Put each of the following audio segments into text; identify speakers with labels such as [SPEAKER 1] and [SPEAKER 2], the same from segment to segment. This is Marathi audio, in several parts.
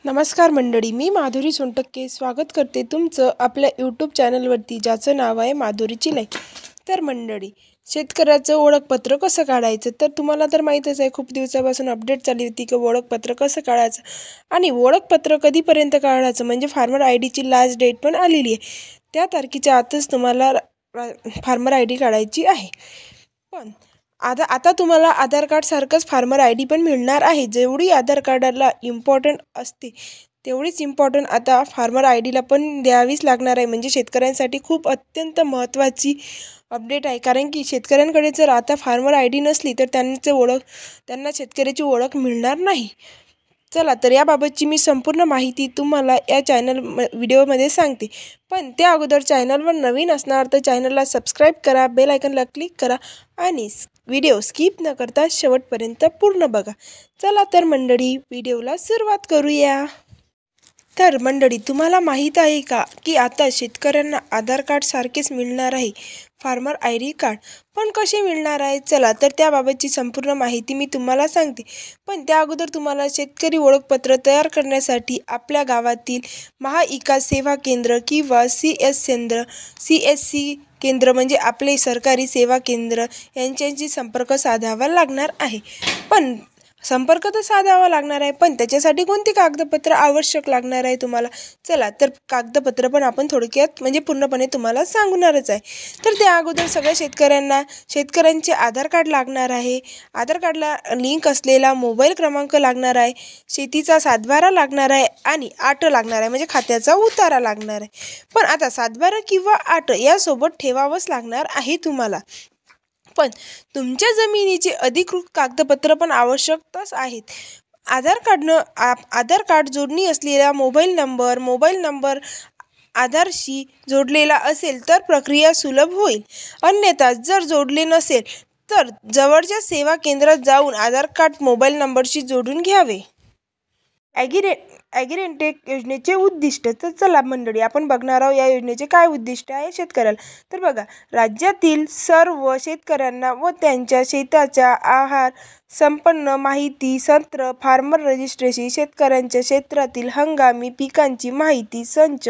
[SPEAKER 1] नमस्कार मंडळी, मी माधुरी सोनटक्के स्वागत करते तुमचं आपल्या यूट्यूब चॅनलवरती, ज्याचं नाव आहे माधुरीची लाईफ. तर मंडळी, शेतकऱ्याचं ओळखपत्र कसं काढायचं, तर तुम्हाला तर माहीतच आहे, खूप दिवसापासून अपडेट चालली होती की ओळखपत्र कसं काढायचं आणि ओळखपत्र कधीपर्यंत काढायचं, म्हणजे फार्मर आय डीची लास्ट डेट पण आलेली आहे. त्या तारखेच्या आतच तुम्हाला फार्मर आय डी काढायची आहे. पण आता तुम्हाला आधार कार्ड सारखंच फार्मर आय डी पण मिळणार आहे. जेवढी आधार कार्डाला इम्पॉर्टंट असते तेवढीच इम्पॉर्टंट आता फार्मर आय डीला पण द्यावीच लागणार आहे. म्हणजे शेतकऱ्यांसाठी खूप अत्यंत महत्त्वाची अपडेट आहे. कारण की शेतकऱ्यांकडे जर आता फार्मर आय डी नसली तर त्यांना शेतकऱ्याची ओळख मिळणार नाही. चला तर याबाबतची मी संपूर्ण माहिती तुम्हाला या व्हिडिओमध्ये सांगते. पण त्या अगोदर चॅनलवर नवीन असणार तर चॅनलला सबस्क्राईब करा, बेल आयकॉनला क्लिक करा आणि व्हिडिओ स्किप न करता शेवटपर्यंत पूर्ण बघा. चला तर मंडळी, व्हिडिओला सुरुवात करूया. तर मंडळी, तुम्हाला माहीत आहे का की आता शेतकऱ्यांना आधार कार्ड सारखेच मिळणार आहे फार्मर आय डी कार्ड. पण कसे मिळणार आहे, चला तर त्याबाबतची संपूर्ण माहिती मी तुम्हाला सांगते. पण त्या अगोदर तुम्हाला शेतकरी ओळखपत्र तयार करण्यासाठी आपल्या गावातील महाविकास सेवा केंद्र किंवा CSC केंद्र म्हणजे आपले सरकारी सेवा केंद्र यांच्याशी संपर्क साधावा लागणार आहे. पण संपर्क तर साधावा लागणार आहे, पण त्याच्यासाठी कोणती कागदपत्र आवश्यक लागणार आहे तुम्हाला, चला तर कागदपत्र पण आपण थोडक्यात म्हणजे पूर्णपणे तुम्हाला सांगणारच आहे. तर त्या अगोदर सगळ्या शेतकऱ्यांचे आधार कार्ड लागणार आहे. आधार कार्डला लिंक असलेला मोबाईल क्रमांक लागणार आहे. शेतीचा सातबारा लागणार आहे आणि आट लागणार आहे, म्हणजे खात्याचा उतारा लागणार आहे. पण आता सातबारा किंवा आट यासोबत ठेवावंच लागणार आहे तुम्हाला. पण तुमच्या जमिनीचे अधिकृत कागदपत्र पण आवश्यकच आहेत. आधार कार्ड जोडणी असलेला मोबाईल नंबर आधारशी जोडलेला असेल तर प्रक्रिया सुलभ होईल. अन्यथा जर जोडले नसेल तर जवळच्या सेवा केंद्रात जाऊन आधार कार्ड मोबाईल नंबरशी जोडून घ्यावे. ॲग्रिटेक योजनेचे उद्दिष्ट. तर चला मंडळी, आपण बघणार आहोत या योजनेचे काय उद्दिष्ट आहे शेतकऱ्याला. तर बघा, राज्यातील सर्व शेतकऱ्यांना व त्यांच्या शेताच्या आहार संपन्न माहिती सत्र, फार्मर रजिस्ट्रेशन, शेतकऱ्यांच्या क्षेत्रातील हंगामी पिकांची माहिती संच,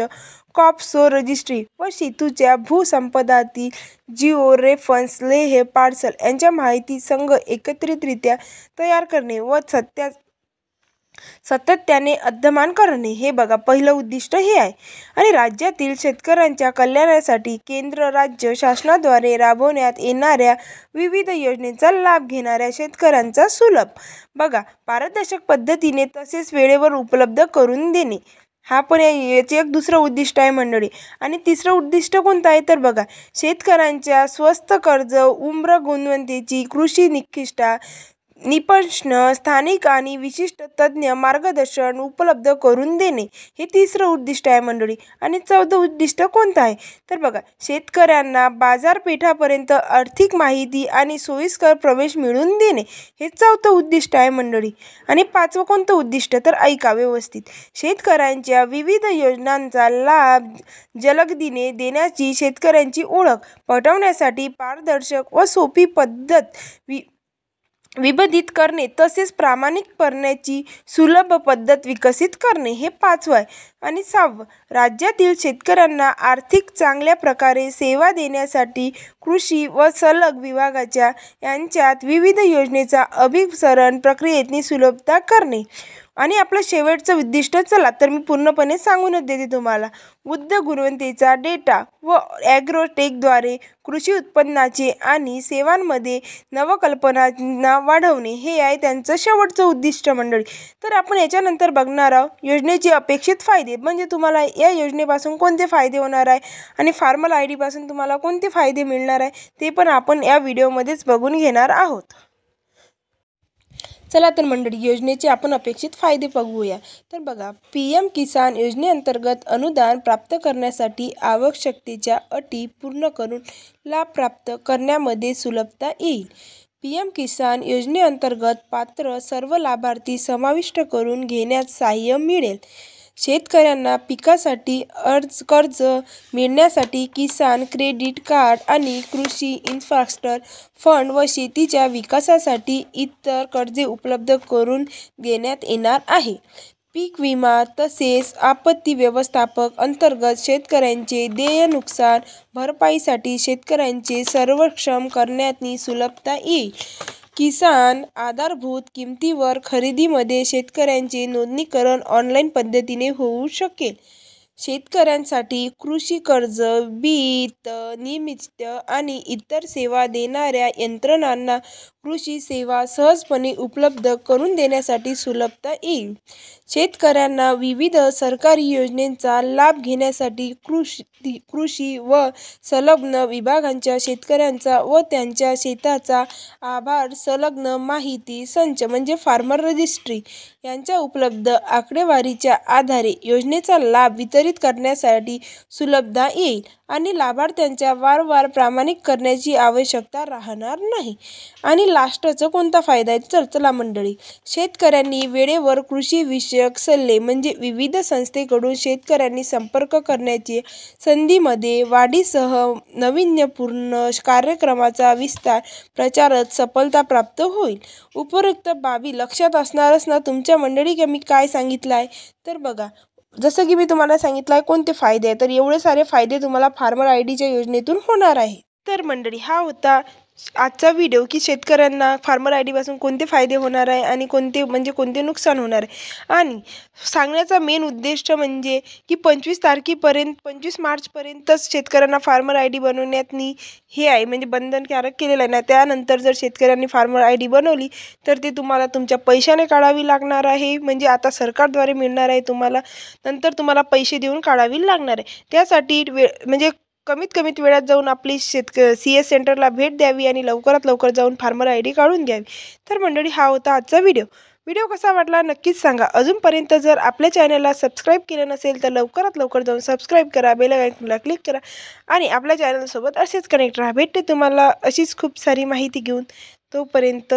[SPEAKER 1] कॉप्सो रजिस्ट्री व शेतीच्या भूसंपादनातील जिओ रेफरन्स लेह पार्सल यांच्या माहिती संघ एकत्रितरित्या तयार करणे व सातत्याने अद्यतन करणे, हे बघा पहिलं उद्दिष्ट हे आहे. आणि राज्यातील शेतकऱ्यांच्या कल्याणासाठी केंद्र राज्य शासनाद्वारे राबवण्यात येणाऱ्या विविध योजनेचा लाभ घेणाऱ्या शेतकऱ्यांचा सुलभ बघा पारदर्शक पद्धतीने तसेच वेळेवर उपलब्ध करून देणे, हा पण याचे एक दुसरं उद्दिष्ट आहे मंडळी. आणि तिसरं उद्दिष्ट कोणतं आहे, तर बघा शेतकऱ्यांच्या स्वस्त कर्ज, उम्र गुणवत्तेची कृषी निष्पक्ष स्थानिक आणि विशिष्ट तज्ञ मार्गदर्शन उपलब्ध करून देणे, हे तिसरं उद्दिष्ट आहे मंडळी. आणि चौथं उद्दिष्ट कोणतं आहे, तर बघा शेतकऱ्यांना बाजारपेठापर्यंत आर्थिक माहिती आणि सोयीस्कर प्रवेश मिळवून देणे, हे चौथं उद्दिष्ट आहे मंडळी. आणि पाचवं कोणतं उद्दिष्ट, तर ऐका व्यवस्थित, शेतकऱ्यांच्या विविध योजनांचा लाभ जलदगतीने देण्याची शेतकऱ्यांची ओळख पटवण्यासाठी पारदर्शक व सोपी पद्धत विकसित करणे तसेच प्रमाणित करण्याची सुलभ पद्धत विकसित करणे, हे पाचवं आहे. आणि सहावं, राज्यातील शेतकऱ्यांना आर्थिक चांगल्या प्रकारे सेवा देण्यासाठी कृषी व संलग्न विभागाच्या यांच्यात विविध योजनेचा अभिसरण प्रक्रियेतनी सुलभता करणे. आणि आपलं शेवटचं उद्दिष्ट, चला तर मी पूर्णपणे सांगूनच देते तुम्हाला, उच्च गुणवत्तेचा डेटा व ॲग्रोटेकद्वारे कृषी उत्पन्नाचे आणि सेवांमध्ये नवकल्पना वाढवणे, हे आहे त्यांचं शेवटचं उद्दिष्ट मंडळी. तर आपण याच्यानंतर बघणार आहोत योजनेचे अपेक्षित फायदे, म्हणजे तुम्हाला या योजनेपासून कोणते फायदे होणार आहे आणि फार्मर आय डीपासून तुम्हाला कोणते फायदे मिळणार आहे, ते पण आपण या व्हिडिओमध्येच बघून घेणार आहोत. चला तर मंडळी, योजनेचे आपण अपेक्षित फायदे बघूया. तर बघा, PM किसान योजनेअंतर्गत अनुदान प्राप्त करण्यासाठी आवश्यकतेच्या अटी पूर्ण करून लाभ प्राप्त करण्यामध्ये सुलभता येईल. PM किसान योजनेअंतर्गत पात्र सर्व लाभार्थी समाविष्ट करून घेण्यात सहाय्य मिळेल. शेतकऱ्यांना पिकासाठी कर्ज मिळण्यासाठी किसान क्रेडिट कार्ड आणि कृषी इन्फ्रास्ट्रक्चर फंड व शेतीच्या विकासासाठी इतर कर्जे उपलब्ध करून देण्यात येणार आहे. पीक विमा तसेच आपत्ती व्यवस्थापक अंतर्गत शेतकऱ्यांचे देय नुकसान भरपाईसाठी शेतकऱ्यांचे सर्वेक्षण करण्यात सुलभता येईल. किसान आधारभूत किमतीवर खरेदीमध्ये शेतकऱ्यांचे नोंदणीकरण ऑनलाईन पद्धतीने होऊ शकेल. शेतकऱ्यांसाठी कृषी कर्ज, वित्त निमित्त आणि इतर सेवा देणाऱ्या यंत्रणांना कृषी सेवा सहजपणे उपलब्ध करून देण्यासाठी सुलभता येईल. शेतकऱ्यांना विविध सरकारी योजनांचा लाभ घेण्यासाठी कृषी व संलग्न विभागांच्या शेतकऱ्यांचा व त्यांच्या शेताचा आधार संलग्न माहिती संच म्हणजे फार्मर रजिस्ट्री यांच्या उपलब्ध आकडेवारीच्या आधारे योजनेचा लाभ वितरित करण्यासाठी सुलभता येईल आणि लाभार्थ्यांच्या वारंवार प्रमाणित करण्याची आवश्यकता राहणार नाही. आणि लास्टचा कोणता फायदा आहे? चला मंडळी, शेतकऱ्यांनी वेळेवर कृषी विषयक सल्ले म्हणजे विविध संस्थेकडून शेतकऱ्यांनी संपर्क करण्याची संधीमध्ये वाढीसह नाविन्यपूर्ण कार्यक्रमाचा विस्तार प्रचारात सफलता प्राप्त होईल. उपरोक्त बाबी लक्षात असणारच ना तुमच्या मंडळी की मी काय सांगितलं आहे? तर बघा, जसं की मी तुम्हाला सांगितलं आहे कोणते फायदे आहेत, तर एवढे सारे फायदे तुम्हाला फार्मर आयडीच्या योजनेतून होणार आहे. तर मंडळी, हा होता आजचा व्हिडिओ की शेतकऱ्यांना फार्मर आय डीपासून कोणते फायदे होणार आहे आणि कोणते नुकसान होणार आहे. आणि सांगण्याचा मेन उद्देश म्हणजे की 25 मार्चपर्यंतच शेतकऱ्यांना फार्मर आय डी बनवण्यात हे आहे, म्हणजे बंधनकारक केलेलं आहे ना. त्यानंतर जर शेतकऱ्यांनी फार्मर आय डी बनवली तर ते तुम्हाला तुमच्या पैशाने काढावी लागणार आहे, म्हणजे आता सरकारद्वारे मिळणार आहे तुम्हाला, नंतर तुम्हाला पैसे देऊन काढावी लागणार आहे. त्यासाठी म्हणजे कमीत वेळात जाऊन आपली CS सेंटरला भेट द्यावी आणि लवकरात लवकर जाऊन फार्मर आय डी काढून घ्यावी. तर मंडळी, हा होता आजचा व्हिडिओ कसा वाटला नक्कीच सांगा. अजूनपर्यंत जर आपल्या चॅनलला सबस्क्राईब केलं नसेल तर लवकरात लवकर जाऊन सबस्क्राईब करा, बेल आयकॉनला क्लिक करा आणि आपल्या चॅनलसोबत असेच कनेक्ट राहा. भेटते तुम्हाला अशीच खूप सारी माहिती घेऊन. तोपर्यंत